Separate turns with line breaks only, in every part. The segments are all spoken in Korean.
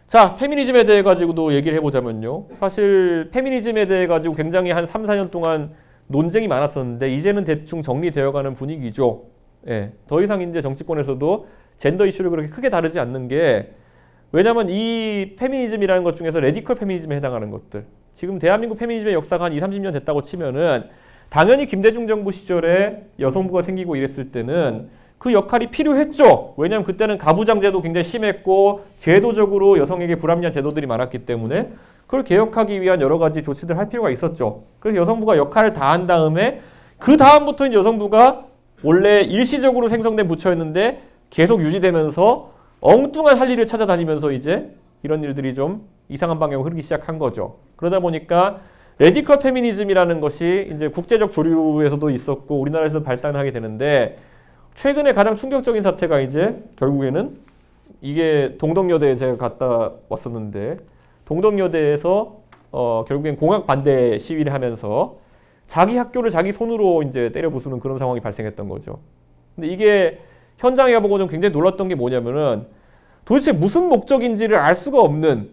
자, 페미니즘에 대해 가지고도 얘기를 해보자면요. 사실 페미니즘에 대해 가지고 굉장히 한 3, 4년 동안 논쟁이 많았었는데 이제는 대충 정리되어가는 분위기죠. 예, 더 이상 이제 정치권에서도 젠더 이슈를 그렇게 크게 다루지 않는 게, 왜냐면 이 페미니즘이라는 것 중에서 레디컬 페미니즘에 해당하는 것들, 지금 대한민국 페미니즘의 역사가 한 2, 30년 됐다고 치면은 당연히 김대중 정부 시절에 여성부가 생기고 이랬을 때는 그 역할이 필요했죠. 왜냐하면 그때는 가부장제도 굉장히 심했고 제도적으로 여성에게 불합리한 제도들이 많았기 때문에 그걸 개혁하기 위한 여러 가지 조치들을 할 필요가 있었죠. 그래서 여성부가 역할을 다한 다음에 그 다음부터 이제 여성부가 원래 일시적으로 생성된 부처였는데 계속 유지되면서 엉뚱한 할 일을 찾아다니면서 이제 이런 일들이 좀 이상한 방향으로 흐르기 시작한 거죠. 그러다 보니까 레디컬 페미니즘이라는 것이 이제 국제적 조류에서도 있었고 우리나라에서 발달하게 되는데, 최근에 가장 충격적인 사태가 이제 결국에는 이게 동덕여대에 제가 갔다 왔었는데, 동덕여대에서 결국엔 공학 반대 시위를 하면서 자기 학교를 자기 손으로 이제 때려 부수는 그런 상황이 발생했던 거죠. 근데 이게 현장에 가보고 좀 굉장히 놀랐던 게 뭐냐면은 도대체 무슨 목적인지를 알 수가 없는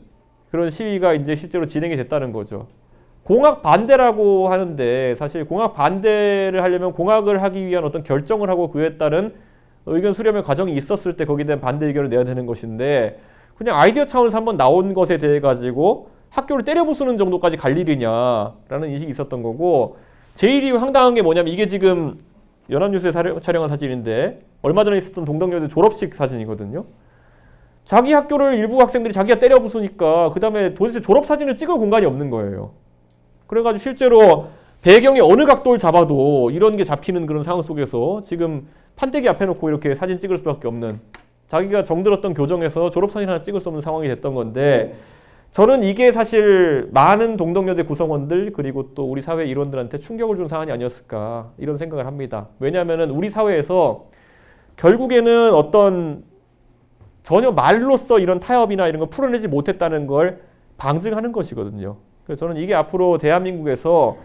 그런 시위가 이제 실제로 진행이 됐다는 거죠. 공학 반대라고 하는데 사실 공학 반대를 하려면 공학을 하기 위한 어떤 결정을 하고 그에 따른 의견 수렴의 과정이 있었을 때 거기에 대한 반대 의견을 내야 되는 것인데, 그냥 아이디어 차원에서 한번 나온 것에 대해 가지고 학교를 때려 부수는 정도까지 갈 일이냐라는 인식이 있었던 거고, 제일이 황당한 게 뭐냐면 이게 지금 연합뉴스에 촬영한 사진인데 얼마 전에 있었던 동덕여대 졸업식 사진이거든요. 자기 학교를 일부 학생들이 자기가 때려 부수니까 그 다음에 도대체 졸업 사진을 찍을 공간이 없는 거예요. 그래가지고 실제로 배경의 어느 각도를 잡아도 이런 게 잡히는 그런 상황 속에서 지금 판때기 앞에 놓고 이렇게 사진 찍을 수밖에 없는, 자기가 정들었던 교정에서 졸업사진 하나 찍을 수 없는 상황이 됐던 건데, 저는 이게 사실 많은 동덕여대 구성원들 그리고 또 우리 사회 일원들한테 충격을 준 사안이 아니었을까 이런 생각을 합니다. 왜냐하면 우리 사회에서 결국에는 어떤 전혀 말로써 이런 타협이나 이런 걸 풀어내지 못했다는 걸 방증하는 것이거든요. 그래서 저는 이게 앞으로 대한민국에서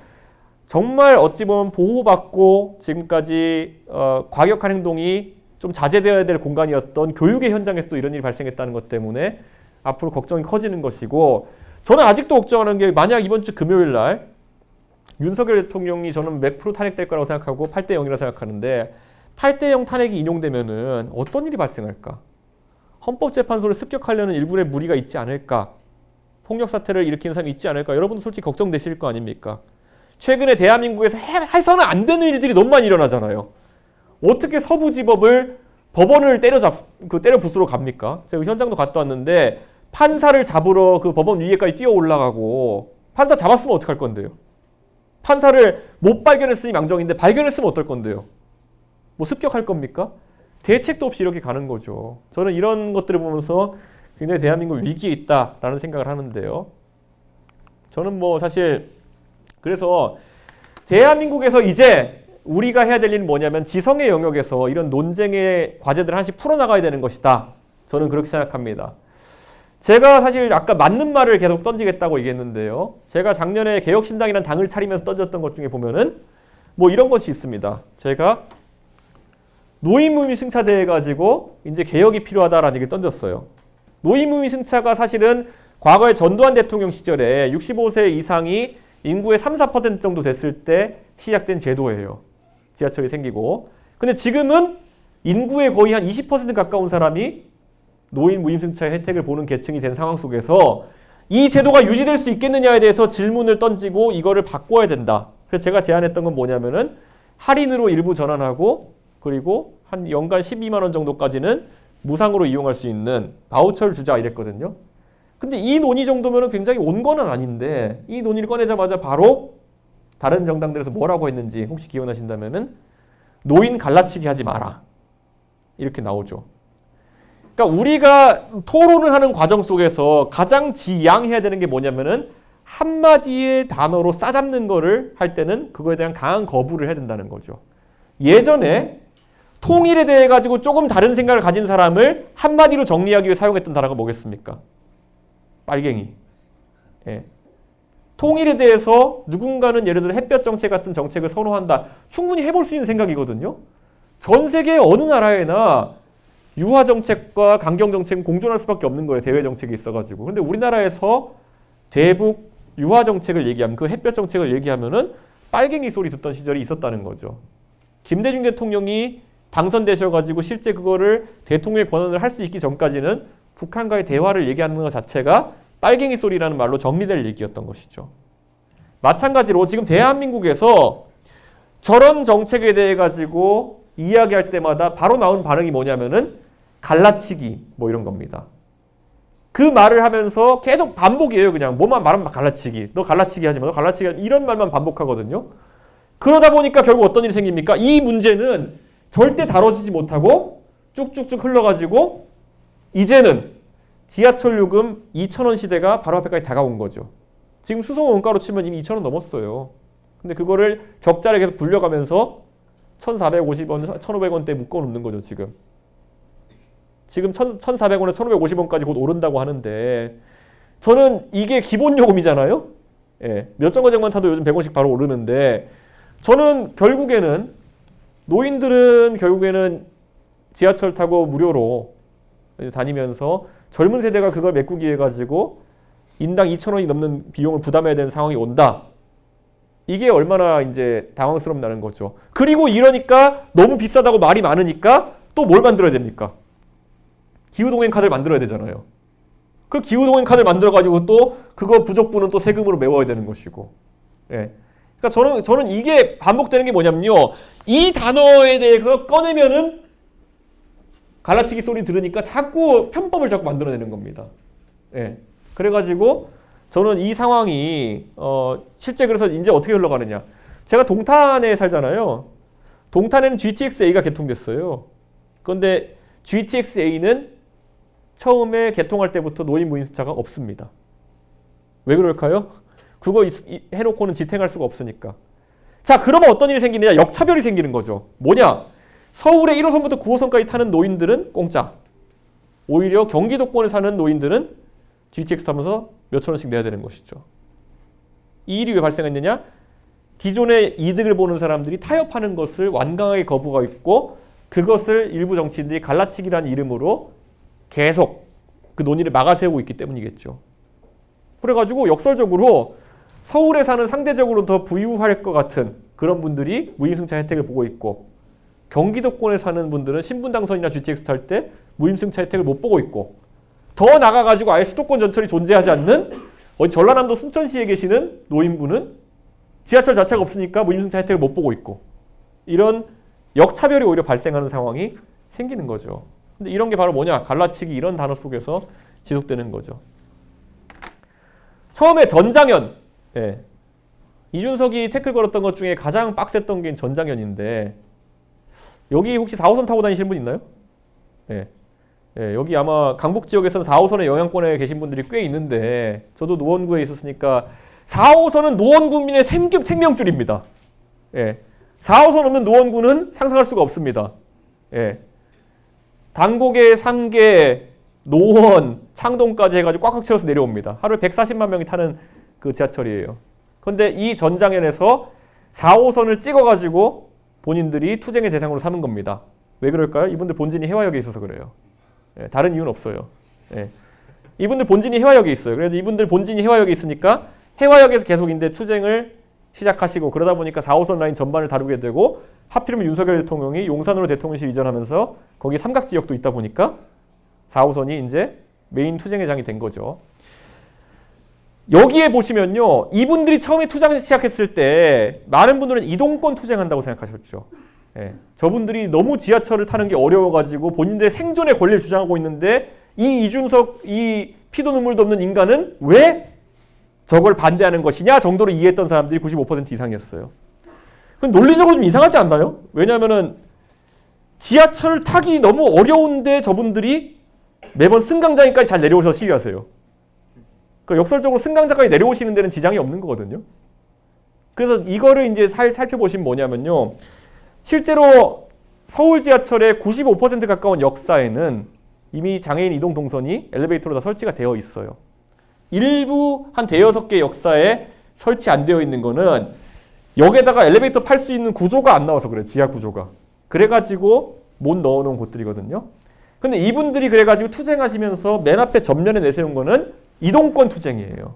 정말 어찌 보면 보호받고 지금까지 과격한 행동이 좀 자제되어야 될 공간이었던 교육의 현장에서도 이런 일이 발생했다는 것 때문에 앞으로 걱정이 커지는 것이고, 저는 아직도 걱정하는 게 만약 이번 주 금요일 날 윤석열 대통령이 저는 100% 탄핵될 거라고 생각하고 8대 0이라고 생각하는데 8대 0 탄핵이 인용되면은 어떤 일이 발생할까? 헌법재판소를 습격하려는 일군의 무리가 있지 않을까? 폭력 사태를 일으키는 사람이 있지 않을까? 여러분도 솔직히 걱정되실 거 아닙니까? 최근에 대한민국에서 해서는 안 되는 일들이 너무 많이 일어나잖아요. 어떻게 서부지법을 법원을 때려 부수러 갑니까? 제가 현장도 갔다 왔는데 판사를 잡으러 그 법원 위에까지 뛰어 올라가고, 판사 잡았으면 어떡할 건데요? 판사를 못 발견했으니 망정인데 발견했으면 어떨 건데요? 뭐 습격할 겁니까? 대책도 없이 이렇게 가는 거죠. 저는 이런 것들을 보면서 굉장히 대한민국 위기에 있다라는 생각을 하는데요. 저는 뭐 사실 그래서 대한민국에서 이제 우리가 해야 될 일은 뭐냐면 지성의 영역에서 이런 논쟁의 과제들을 하나씩 풀어나가야 되는 것이다. 저는 그렇게 생각합니다. 제가 사실 아까 맞는 말을 계속 던지겠다고 얘기했는데요. 제가 작년에 개혁신당이라는 당을 차리면서 던졌던 것 중에 보면은 뭐 이런 것이 있습니다. 제가 노인무임 승차대해 가지고 이제 개혁이 필요하다라는 얘기를 던졌어요. 노인무임 승차가 사실은 과거에 전두환 대통령 시절에 65세 이상이 인구의 3, 4% 정도 됐을 때 시작된 제도예요. 지하철이 생기고. 근데 지금은 인구의 거의 한 20% 가까운 사람이 노인 무임승차의 혜택을 보는 계층이 된 상황 속에서 이 제도가 유지될 수 있겠느냐에 대해서 질문을 던지고 이거를 바꿔야 된다. 그래서 제가 제안했던 건 뭐냐면은 할인으로 일부 전환하고, 그리고 한 연간 12만 원 정도까지는 무상으로 이용할 수 있는 바우처를 주자 이랬거든요. 근데 이 논의 정도면 굉장히 온 건 아닌데, 이 논의를 꺼내자마자 바로 다른 정당들에서 뭐라고 했는지 혹시 기억나신다면은 노인 갈라치기 하지 마라 이렇게 나오죠. 그러니까 우리가 토론을 하는 과정 속에서 가장 지양해야 되는 게 뭐냐면은 한마디의 단어로 싸잡는 거를 할 때는 그거에 대한 강한 거부를 해야 된다는 거죠. 예전에 통일에 대해 가지고 조금 다른 생각을 가진 사람을 한마디로 정리하기 위해 사용했던 단어가 뭐겠습니까? 빨갱이. 예. 통일에 대해서 누군가는 예를 들어 햇볕 정책 같은 정책을 선호한다. 충분히 해볼 수 있는 생각이거든요. 전 세계 어느 나라에나 유화 정책과 강경 정책은 공존할 수밖에 없는 거예요. 대외 정책이 있어가지고. 근데 우리나라에서 대북 유화 정책을 얘기하면, 그 햇볕 정책을 얘기하면은 빨갱이 소리 듣던 시절이 있었다는 거죠. 김대중 대통령이 당선되셔가지고 실제 그거를 대통령의 권한을 할 수 있기 전까지는 북한과의 대화를 얘기하는 것 자체가 빨갱이 소리라는 말로 정리될 얘기였던 것이죠. 마찬가지로 지금 대한민국에서 저런 정책에 대해 가지고 이야기할 때마다 바로 나온 반응이 뭐냐면은 갈라치기 뭐 이런 겁니다. 그 말을 하면서 계속 반복이에요. 그냥 뭐만 말하면 갈라치기. 너 갈라치기 하지 마. 너 갈라치기 하지 마. 이런 말만 반복하거든요. 그러다 보니까 결국 어떤 일이 생깁니까? 이 문제는 절대 다뤄지지 못하고 쭉쭉쭉 흘러가지고 이제는 지하철 요금 2,000원 시대가 바로 앞에까지 다가온 거죠. 지금 수송 원가로 치면 이미 2,000원 넘었어요. 근데 그거를 적자를 계속 불려가면서 1,450원, 1,500원대 묶어놓는 거죠, 지금. 지금 1,400원에 1,550원까지 곧 오른다고 하는데 저는 이게 기본 요금이잖아요. 예, 몇 정거장만 타도 요즘 100원씩 바로 오르는데 저는 결국에는 노인들은 결국에는 지하철 타고 무료로 다니면서 젊은 세대가 그걸 메꾸기 위해 가지고 인당 2,000원이 넘는 비용을 부담해야 되는 상황이 온다. 이게 얼마나 이제 당황스럽다는 거죠. 그리고 이러니까 너무 비싸다고 말이 많으니까 또 뭘 만들어야 됩니까? 기후동행 카드를 만들어야 되잖아요. 그 기후동행 카드를 만들어가지고 또 그거 부족분은 또 세금으로 메워야 되는 것이고. 예. 그러니까 저는 이게 반복되는 게 뭐냐면요. 이 단어에 대해서 꺼내면은 갈라치기 소리 들으니까 자꾸 편법을 자꾸 만들어내는 겁니다. 예. 그래가지고 저는 이 상황이 실제 그래서 이제 어떻게 흘러가느냐. 제가 동탄에 살잖아요. 동탄에는 GTX-A가 개통됐어요. 그런데 GTX-A는 처음에 개통할 때부터 노인 무인승차가 없습니다. 왜 그럴까요? 그거 해놓고는 지탱할 수가 없으니까. 자, 그러면 어떤 일이 생기느냐? 역차별이 생기는 거죠. 뭐냐? 서울의 1호선부터 9호선까지 타는 노인들은 공짜. 오히려 경기도권에 사는 노인들은 GTX 타면서 몇천 원씩 내야 되는 것이죠. 이 일이 왜 발생했느냐? 기존의 이득을 보는 사람들이 타협하는 것을 완강하게 거부하고 있고 그것을 일부 정치인들이 갈라치기라는 이름으로 계속 그 논의를 막아세우고 있기 때문이겠죠. 그래가지고 역설적으로 서울에 사는 상대적으로 더 부유할 것 같은 그런 분들이 무임승차 혜택을 보고 있고 경기도권에 사는 분들은 신분당선이나 GTX 탈 때 무임승차 혜택을 못 보고 있고 더 나가가지고 아예 수도권 전철이 존재하지 않는 전라남도 순천시에 계시는 노인분은 지하철 자체가 없으니까 무임승차 혜택을 못 보고 있고 이런 역차별이 오히려 발생하는 상황이 생기는 거죠. 근데 이런 게 바로 뭐냐? 갈라치기 이런 단어 속에서 지속되는 거죠. 처음에 전장현, 예. 이준석이 태클 걸었던 것 중에 가장 빡셌던 게 전장현인데 여기 혹시 4호선 타고 다니시는 분 있나요? 예. 예, 여기 아마 강북 지역에서는 4호선의 영향권에 계신 분들이 꽤 있는데 저도 노원구에 있었으니까 4호선은 노원구민의 생명줄입니다. 예. 4호선 없는 노원구는 상상할 수가 없습니다. 예. 당곡에 상계, 노원, 창동까지 해가지고 꽉꽉 채워서 내려옵니다. 하루에 140만 명이 타는 그 지하철이에요. 그런데 이 전장현에서 4호선을 찍어가지고 본인들이 투쟁의 대상으로 삼은 겁니다. 왜 그럴까요? 이분들 본진이 해화역에 있어서 그래요. 예, 다른 이유는 없어요. 예. 이분들 본진이 해화역에 있어요. 그래서 이분들 본진이 해화역에 있으니까 해화역에서 계속 이제 투쟁을 시작하시고 그러다 보니까 4호선 라인 전반을 다루게 되고 하필이면 윤석열 대통령이 용산으로 대통령실 이전하면서 거기 삼각지역도 있다 보니까 4호선이 이제 메인 투쟁의 장이 된 거죠. 여기에 보시면요. 이분들이 처음에 투쟁을 시작했을 때 많은 분들은 이동권 투쟁한다고 생각하셨죠. 예. 저분들이 너무 지하철을 타는 게 어려워가지고 본인들의 생존의 권리를 주장하고 있는데 이 이준석, 이 피도 눈물도 없는 인간은 왜 저걸 반대하는 것이냐 정도로 이해했던 사람들이 95% 이상이었어요. 논리적으로 좀 이상하지 않나요? 왜냐하면은 지하철을 타기 너무 어려운데 저분들이 매번 승강장에까지 잘 내려오셔서 시위하세요. 그러니까 역설적으로 승강장까지 내려오시는 데는 지장이 없는 거거든요. 그래서 이거를 이제 살펴보시면 뭐냐면요. 실제로 서울 지하철의 95% 가까운 역사에는 이미 장애인 이동 동선이 엘리베이터로 다 설치가 되어 있어요. 일부 한 대여섯 개 역사에 설치 안 되어 있는 거는 역에다가 엘리베이터 팔 수 있는 구조가 안 나와서 그래요. 지하 구조가. 그래가지고 못 넣어놓은 곳들이거든요. 근데 이분들이 그래가지고 투쟁하시면서 맨 앞에 전면에 내세운 거는 이동권 투쟁이에요.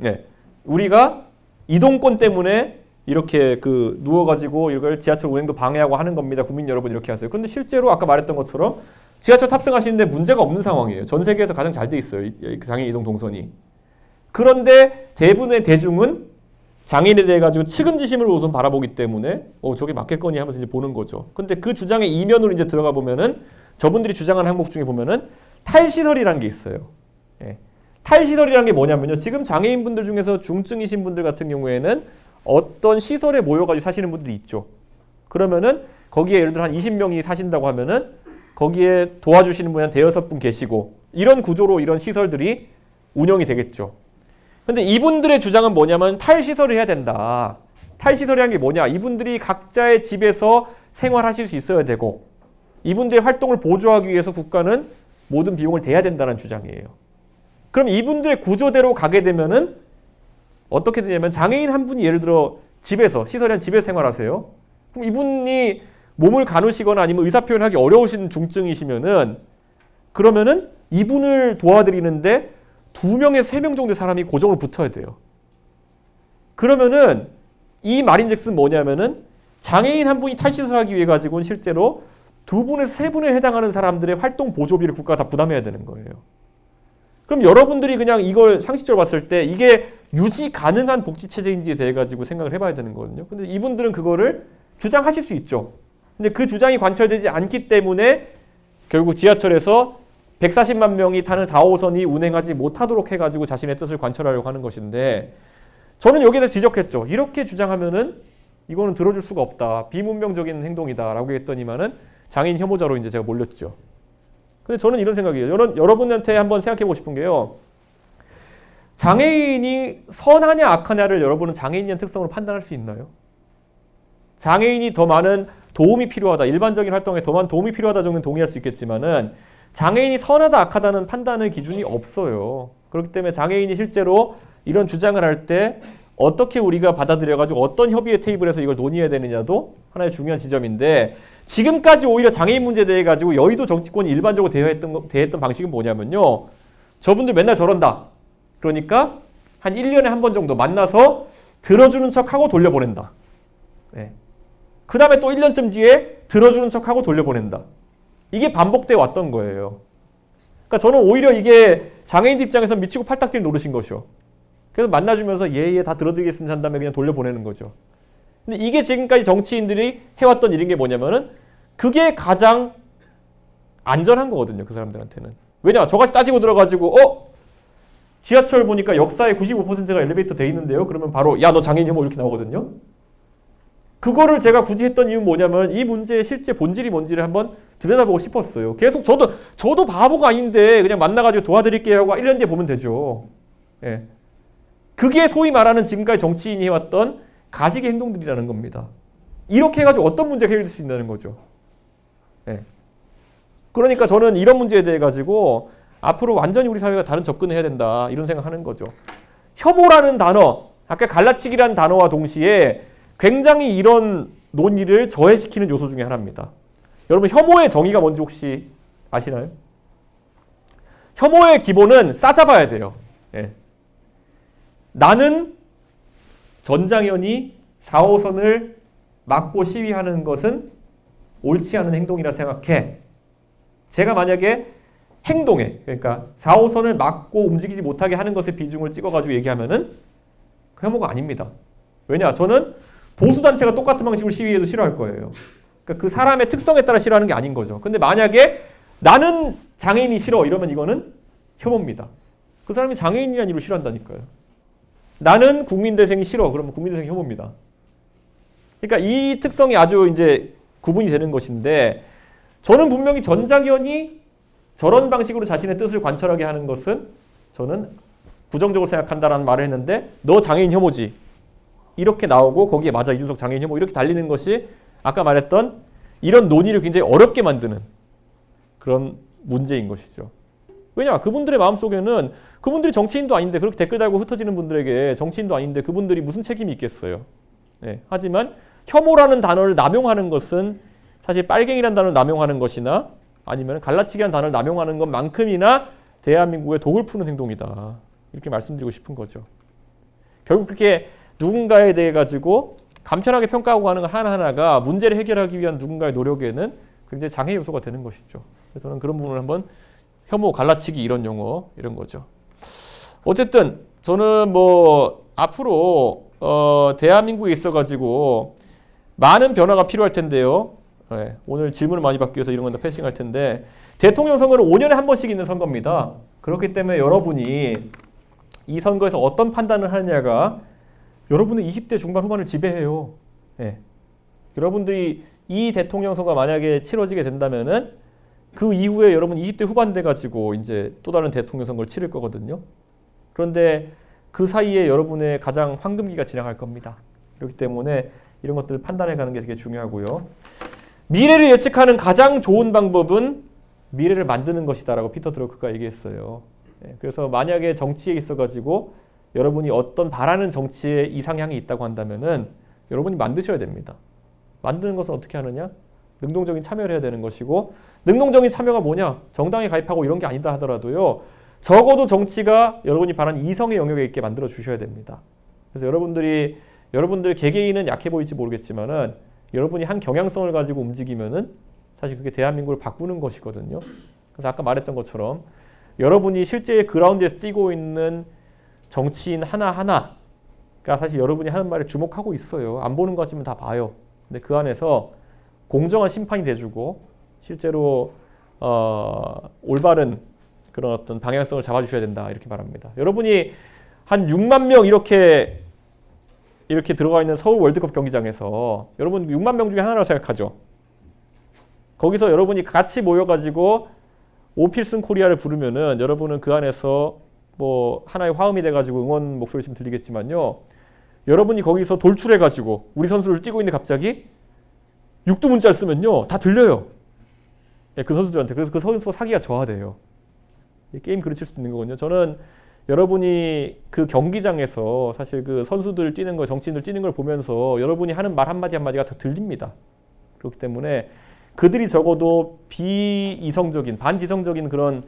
예. 우리가 이동권 때문에 이렇게 누워가지고 이걸 지하철 운행도 방해하고 하는 겁니다. 국민 여러분 이렇게 하세요. 근데 실제로 아까 말했던 것처럼 지하철 탑승하시는데 문제가 없는 상황이에요. 전 세계에서 가장 잘 돼 있어요. 이 장애인 이동 동선이. 그런데 대부분의 대중은 장애인에 대해 가지고 측은지심으로 우선 바라보기 때문에 저게 맞겠거니 하면서 이제 보는 거죠. 근데 그 주장의 이면으로 이제 들어가 보면은 저분들이 주장하는 항목 중에 보면은 탈시설이라는 게 있어요. 예. 탈시설이라는 게 뭐냐면요. 지금 장애인분들 중에서 중증이신 분들 같은 경우에는 어떤 시설에 모여가지고 사시는 분들이 있죠. 그러면은 거기에 예를 들어 한 20명이 사신다고 하면은 거기에 도와주시는 분이 한 대여섯 분 계시고 이런 구조로 이런 시설들이 운영이 되겠죠. 근데 이분들의 주장은 뭐냐면 탈시설을 해야 된다. 탈시설이라는 게 뭐냐? 이분들이 각자의 집에서 생활하실 수 있어야 되고 이분들의 활동을 보조하기 위해서 국가는 모든 비용을 대야 된다는 주장이에요. 그럼 이분들의 구조대로 가게 되면은 어떻게 되냐면 장애인 한 분이 예를 들어 집에서 시설이 한 집에서 생활하세요. 그럼 이분이 몸을 가누시거나 아니면 의사 표현하기 어려우신 중증이시면은 그러면은 이분을 도와드리는데 2명에서 3명 정도의 사람이 고정으로 붙어야 돼요. 그러면은 이 말인즉슨 뭐냐면은 장애인 한 분이 탈시설하기 위해 가지고는 실제로 2분에서 3분에 해당하는 사람들의 활동 보조비를 국가가 다 부담해야 되는 거예요. 그럼 여러분들이 그냥 이걸 상식적으로 봤을 때 이게 유지 가능한 복지체제인지에 대해 가지고 생각을 해봐야 되는 거거든요. 근데 이분들은 그거를 주장하실 수 있죠. 근데 그 주장이 관철되지 않기 때문에 결국 지하철에서 140만 명이 타는 4호선이 운행하지 못하도록 해가지고 자신의 뜻을 관철하려고 하는 것인데 저는 여기에 대해서 지적했죠. 이렇게 주장하면은 이거는 들어줄 수가 없다. 비문명적인 행동이다. 라고 했더니만은 장애인 혐오자로 이제 제가 몰렸죠. 근데 저는 이런 생각이에요. 여러분한테 한번 생각해 보고 싶은 게요. 장애인이 선하냐 악하냐를 여러분은 장애인의 특성으로 판단할 수 있나요? 장애인이 더 많은 도움이 필요하다. 일반적인 활동에 더 많은 도움이 필요하다 정도는 동의할 수 있겠지만은 장애인이 선하다 악하다는 판단의 기준이 없어요. 그렇기 때문에 장애인이 실제로 이런 주장을 할 때 어떻게 우리가 받아들여가지고 어떤 협의의 테이블에서 이걸 논의해야 되느냐도 하나의 중요한 지점인데 지금까지 오히려 장애인 문제에 대해 가지고 여의도 정치권이 일반적으로 대했던 방식은 뭐냐면요. 저분들 맨날 저런다. 그러니까 한 1년에 한 번 정도 만나서 들어주는 척하고 돌려보낸다. 네. 그 다음에 또 1년쯤 뒤에 들어주는 척하고 돌려보낸다. 이게 반복되어 왔던 거예요. 그러니까 저는 오히려 이게 장애인 입장에서 미치고 팔딱 뛸 노릇인 것이요. 그래서 만나주면서 예예 다 들어드리겠습니다 한 다음에 그냥 돌려보내는 거죠. 근데 이게 지금까지 정치인들이 해왔던 일인 게 뭐냐면은 그게 가장 안전한 거거든요. 그 사람들한테는. 왜냐? 저같이 따지고 들어가지고 지하철 보니까 역사의 95%가 엘리베이터 돼 있는데요. 그러면 바로 야 너 장애인 혐오 이렇게 나오거든요. 그거를 제가 굳이 했던 이유는 뭐냐면 이 문제의 실제 본질이 뭔지를 한번 들여다보고 싶었어요. 계속 저도 바보가 아닌데 그냥 만나가지고 도와드릴게요 하고 1년 뒤에 보면 되죠. 예. 그게 소위 말하는 지금까지 정치인이 해왔던 가식의 행동들이라는 겁니다. 이렇게 해가지고 어떤 문제가 해결될 수 있다는 거죠. 예. 그러니까 저는 이런 문제에 대해 가지고 앞으로 완전히 우리 사회가 다른 접근을 해야 된다 이런 생각하는 거죠. 혐오라는 단어, 아까 갈라치기라는 단어와 동시에 굉장히 이런 논의를 저해시키는 요소 중에 하나입니다. 여러분 혐오의 정의가 뭔지 혹시 아시나요? 혐오의 기본은 싸잡아야 돼요. 예. 나는 전장현이 4호선을 막고 시위하는 것은 옳지 않은 행동이라 생각해. 제가 만약에 행동에 그러니까 4호선을 막고 움직이지 못하게 하는 것에 비중을 찍어가지고 얘기하면은 그 혐오가 아닙니다. 왜냐? 저는 보수단체가 똑같은 방식으로 시위해도 싫어할 거예요. 그러니까 그 사람의 특성에 따라 싫어하는 게 아닌 거죠. 근데 만약에 나는 장애인이 싫어 이러면 이거는 혐오입니다. 그 사람이 장애인이라는 이유로 싫어한다니까요. 나는 국민대생이 싫어 그러면 국민대생이 혐오입니다. 그러니까 이 특성이 아주 이제 구분이 되는 것인데 저는 분명히 전장현이 저런 방식으로 자신의 뜻을 관철하게 하는 것은 저는 부정적으로 생각한다라는 말을 했는데 너 장애인 혐오지. 이렇게 나오고 거기에 맞아 이준석 장애인 혐오 이렇게 달리는 것이 아까 말했던 이런 논의를 굉장히 어렵게 만드는 그런 문제인 것이죠. 왜냐? 그분들의 마음속에는 그분들이 정치인도 아닌데 그렇게 댓글 달고 흩어지는 분들에게 정치인도 아닌데 그분들이 무슨 책임이 있겠어요. 네. 하지만 혐오라는 단어를 남용하는 것은 사실 빨갱이라는 단어를 남용하는 것이나 아니면 갈라치기라는 단어를 남용하는 것만큼이나 대한민국의 독을 푸는 행동이다. 이렇게 말씀드리고 싶은 거죠. 결국 그렇게 누군가에 대해 가지고 간편하게 평가하고 가는 것 하나하나가 문제를 해결하기 위한 누군가의 노력에는 굉장히 장애 요소가 되는 것이죠. 그래서 저는 그런 부분을 한번 혐오, 갈라치기 이런 용어 이런 거죠. 어쨌든 저는 뭐 앞으로 대한민국에 있어가지고 많은 변화가 필요할 텐데요. 네, 오늘 질문을 많이 받기 위해서 이런 건 다 패싱할 텐데 대통령 선거는 5년에 한 번씩 있는 선거입니다. 그렇기 때문에 여러분이 이 선거에서 어떤 판단을 하느냐가 여러분의 20대 중반 후반을 지배해요. 네. 여러분들이 이 대통령 선거가 만약에 치러지게 된다면은 그 이후에 여러분 20대 후반 돼 가지고 이제 또 다른 대통령 선거를 치를 거거든요. 그런데 그 사이에 여러분의 가장 황금기가 지나갈 겁니다. 그렇기 때문에 이런 것들을 판단해 가는 게 되게 중요하고요. 미래를 예측하는 가장 좋은 방법은 미래를 만드는 것이다라고 피터 드러크가 얘기했어요. 그래서 만약에 정치에 있어가지고 여러분이 어떤 바라는 정치에 이상향이 있다고 한다면은 여러분이 만드셔야 됩니다. 만드는 것은 어떻게 하느냐? 능동적인 참여를 해야 되는 것이고 능동적인 참여가 뭐냐? 정당에 가입하고 이런 게 아니다 하더라도요. 적어도 정치가 여러분이 바라는 이성의 영역에 있게 만들어 주셔야 됩니다. 그래서 여러분들 개개인은 약해 보일지 모르겠지만은 여러분이 한 경향성을 가지고 움직이면은 사실 그게 대한민국을 바꾸는 것이거든요. 그래서 아까 말했던 것처럼 여러분이 실제 그라운드에서 뛰고 있는 정치인 하나하나가 사실 여러분이 하는 말에 주목하고 있어요. 안 보는 것 같지만 다 봐요. 근데 그 안에서 공정한 심판이 돼주고 실제로 올바른 그런 어떤 방향성을 잡아주셔야 된다 이렇게 말합니다. 여러분이 한 6만 명 이렇게 들어가 있는 서울 월드컵 경기장에서 여러분 6만 명 중에 하나라고 생각하죠. 거기서 여러분이 같이 모여가지고 오필슨 코리아를 부르면은 여러분은 그 안에서 뭐 하나의 화음이 돼가지고 응원 목소리 좀 들리겠지만요. 여러분이 거기서 돌출해가지고 우리 선수를 뛰고 있는데 갑자기 육두문자를 쓰면요. 다 들려요. 그 선수들한테. 그래서 그 선수 사기가 저하돼요. 게임 그르칠 수 있는 거거든요. 저는 여러분이 그 경기장에서 사실 그 선수들 뛰는 거, 정치인들 뛰는 걸 보면서 여러분이 하는 말 한마디 한마디가 다 들립니다. 그렇기 때문에 그들이 적어도 비이성적인, 반지성적인 그런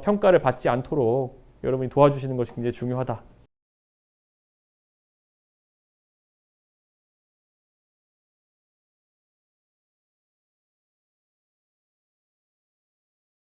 평가를 받지 않도록 여러분이 도와주시는 것이 굉장히 중요하다.